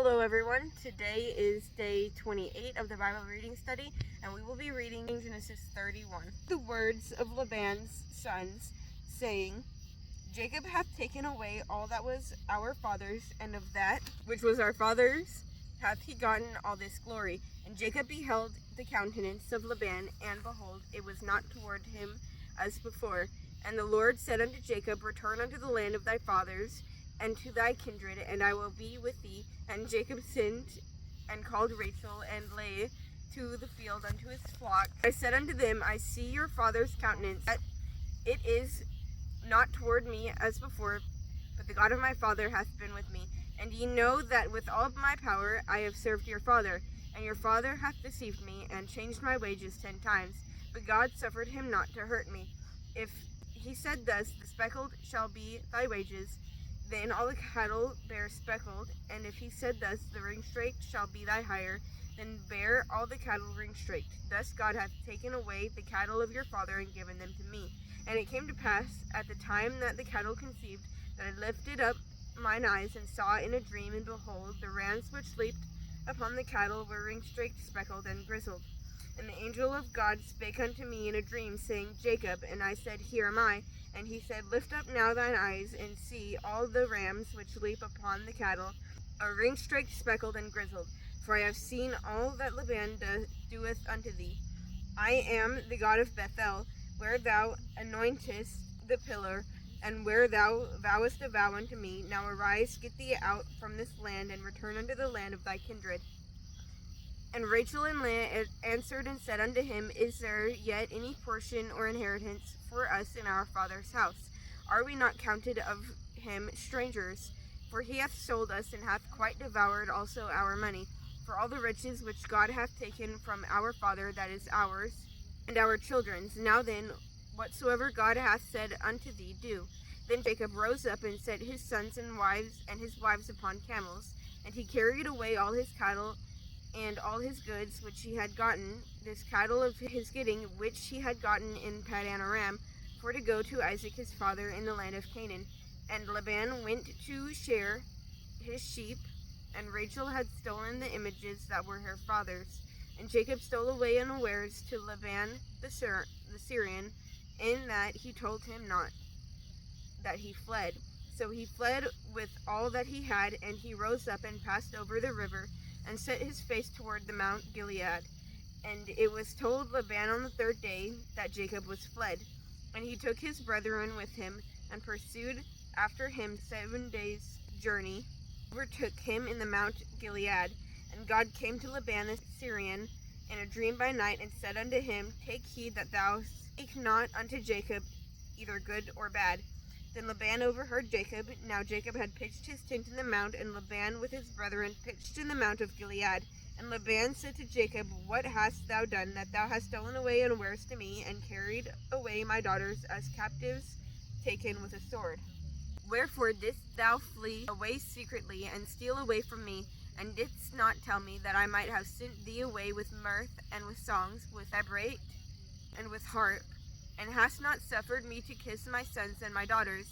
Hello everyone, today is day 28 of the Bible reading study, and we will be reading Genesis 31. The words of Laban's sons, saying, Jacob hath taken away all that was our father's, and of that which was our father's hath he gotten all this glory. And Jacob beheld the countenance of Laban, and behold, it was not toward him as before. And the Lord said unto Jacob, Return unto the land of thy fathers, and to thy kindred, and I will be with thee. And Jacob sent and called Rachel and Leah to the field unto his flock. I said unto them, I see your father's countenance, that it is not toward me as before, but the God of my father hath been with me. And ye know that with all my power I have served your father, and your father hath deceived me, and changed my wages 10 times. But God suffered him not to hurt me. If he said thus, the speckled shall be thy wages, then all the cattle bear speckled. And if he said thus, the ring-straked shall be thy hire, then bear all the cattle ring-straked. Thus God hath taken away the cattle of your father, and given them to me. And it came to pass, at the time that the cattle conceived, that I lifted up mine eyes, and saw in a dream, and behold, the rams which leaped upon the cattle were ring-straked, speckled, and grizzled. And the angel of God spake unto me in a dream, saying, Jacob. And I said, Here am I. And he said, Lift up now thine eyes, and see, all the rams which leap upon the cattle are ring-straked, speckled, and grizzled. For I have seen all that Laban doeth unto thee. I am the God of Bethel, where thou anointest the pillar, and where thou vowest a vow unto me. Now arise, get thee out from this land, and return unto the land of thy kindred. And Rachel and Leah answered and said unto him, Is there yet any portion or inheritance for us in our father's house? Are we not counted of him strangers? For he hath sold us, and hath quite devoured also our money. For all the riches which God hath taken from our father, that is ours, and our children's. Now then, whatsoever God hath said unto thee, do. Then Jacob rose up, and set his sons and his wives upon camels, and he carried away all his cattle, and all his goods which he had gotten, this cattle of his getting, which he had gotten in Paddan Aram, for to go to Isaac his father in the land of Canaan. And Laban went to shear his sheep, and Rachel had stolen the images that were her father's. And Jacob stole away unawares to Laban the Syrian, in that he told him not that he fled. So he fled with all that he had, and he rose up and passed over the river, and set his face toward the Mount Gilead. And it was told Laban on the 3rd day that Jacob was fled. And he took his brethren with him, and pursued after him 7 days' journey, overtook him in the Mount Gilead. And God came to Laban the Syrian in a dream by night, and said unto him, Take heed that thou speak not unto Jacob either good or bad. Then Laban overheard Jacob. Now Jacob had pitched his tent in the mount, and Laban with his brethren pitched in the mount of Gilead. And Laban said to Jacob, What hast thou done, that thou hast stolen away unawares to me, and carried away my daughters as captives taken with a sword? Wherefore didst thou flee away secretly, and steal away from me, and didst not tell me, that I might have sent thee away with mirth, and with songs, with vibrate, and with harp, and hast not suffered me to kiss my sons and my daughters?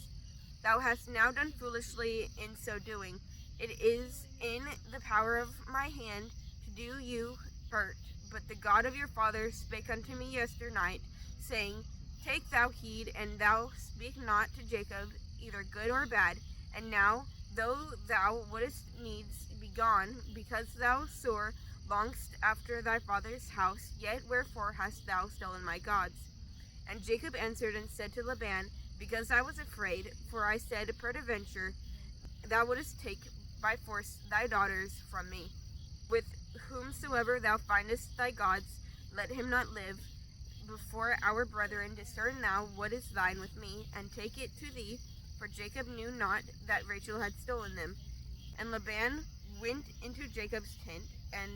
Thou hast now done foolishly in so doing. It is in the power of my hand to do you hurt. But the God of your father spake unto me yesternight, saying, Take thou heed, and thou speak not to Jacob either good or bad. And now, though thou wouldest needs be gone, because thou sore longest after thy father's house, yet wherefore hast thou stolen my gods? And Jacob answered and said to Laban, Because I was afraid, for I said, Peradventure thou wouldest take by force thy daughters from me. With whomsoever thou findest thy gods, let him not live. Before our brethren discern thou what is thine with me, and take it to thee. For Jacob knew not that Rachel had stolen them. And Laban went into Jacob's tent, and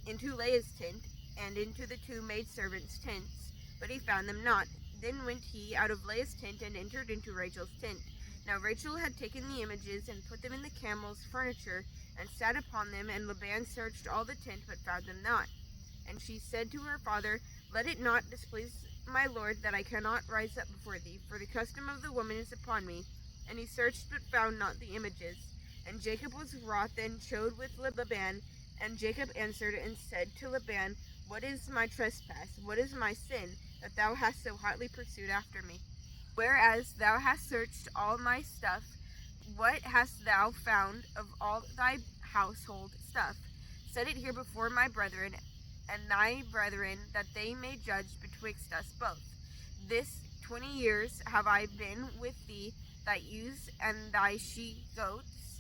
into Leah's tent, and into the 2 maidservants' tents, but he found them not. Then went he out of Leah's tent, and entered into Rachel's tent. Now Rachel had taken the images, and put them in the camel's furniture, and sat upon them. And Laban searched all the tent, but found them not. And she said to her father, Let it not displease my lord that I cannot rise up before thee, for the custom of the woman is upon me. And he searched, but found not the images. And Jacob was wroth and chode with Laban. And Jacob answered and said to Laban, What is my trespass? What is my sin, that thou hast so hotly pursued after me? Whereas thou hast searched all my stuff, what hast thou found of all thy household stuff? Set it here before my brethren and thy brethren, that they may judge betwixt us both. This 20 years have I been with thee, thy ewes and thy she-goats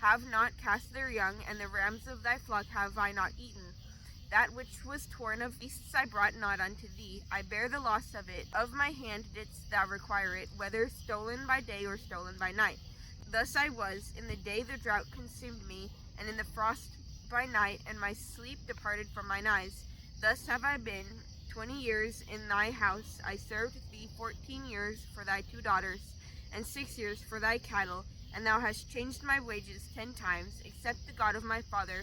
have not cast their young, and the rams of thy flock have I not eaten. That which was torn of beasts I brought not unto thee. I bear the loss of it. Of my hand didst thou require it, whether stolen by day or stolen by night. Thus I was. In the day the drought consumed me, and in the frost by night, and my sleep departed from mine eyes. Thus have I been 20 years in thy house. I served thee 14 years for thy 2 daughters, and 6 years for thy cattle, and thou hast changed my wages 10 times, except the God of my father,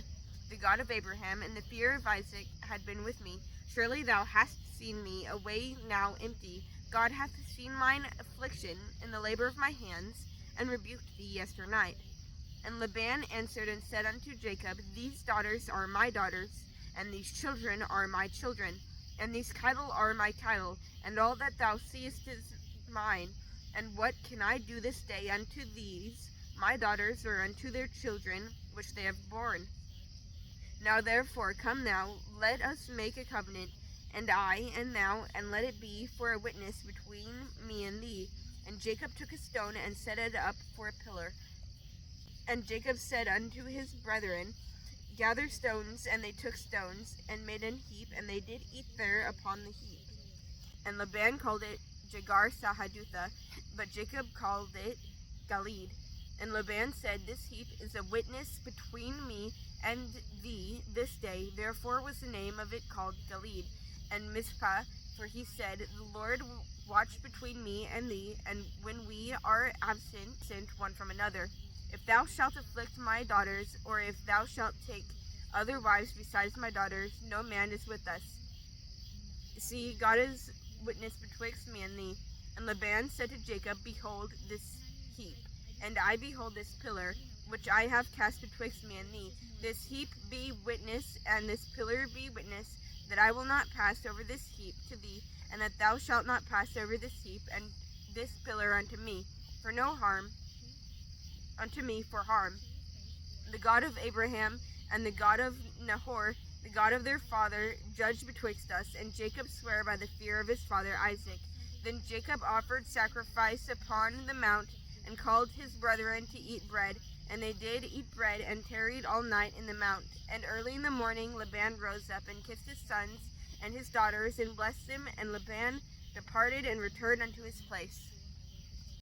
the God of Abraham, and the fear of Isaac had been with me. Surely thou hast seen me away now empty. God hath seen mine affliction in the labor of my hands, and rebuked thee yesternight. And Laban answered and said unto Jacob, These daughters are my daughters, and these children are my children, and these cattle are my cattle, and all that thou seest is mine. And what can I do this day unto these my daughters, or unto their children which they have borne? Now therefore come now, let us make a covenant, and I and thou, and let it be for a witness between me and thee. And Jacob took a stone and set it up for a pillar. And Jacob said unto his brethren, Gather stones. And they took stones, and made an heap, and they did eat there upon the heap. And Laban called it Jegar Sahadutha, but Jacob called it Galeed. And Laban said, This heap is a witness between me and thee this day. Therefore was the name of it called Galeed. And Mizpah, for he said, The Lord watch between me and thee, and when we are absent one from another. If thou shalt afflict my daughters, or if thou shalt take other wives besides my daughters, no man is with us. See, God is witness betwixt me and thee. And Laban said to Jacob, Behold this heap, and I behold this pillar, which I have cast betwixt me and thee. This heap be witness, and this pillar be witness, that I will not pass over this heap to thee, and that thou shalt not pass over this heap and this pillar unto me, for no harm, unto me for harm. The God of Abraham and the God of Nahor, the God of their father, judge betwixt us. And Jacob sware by the fear of his father Isaac. Then Jacob offered sacrifice upon the mount, and called his brethren to eat bread. And they did eat bread, and tarried all night in the mount. And early in the morning Laban rose up, and kissed his sons and his daughters, and blessed them. And Laban departed and returned unto his place.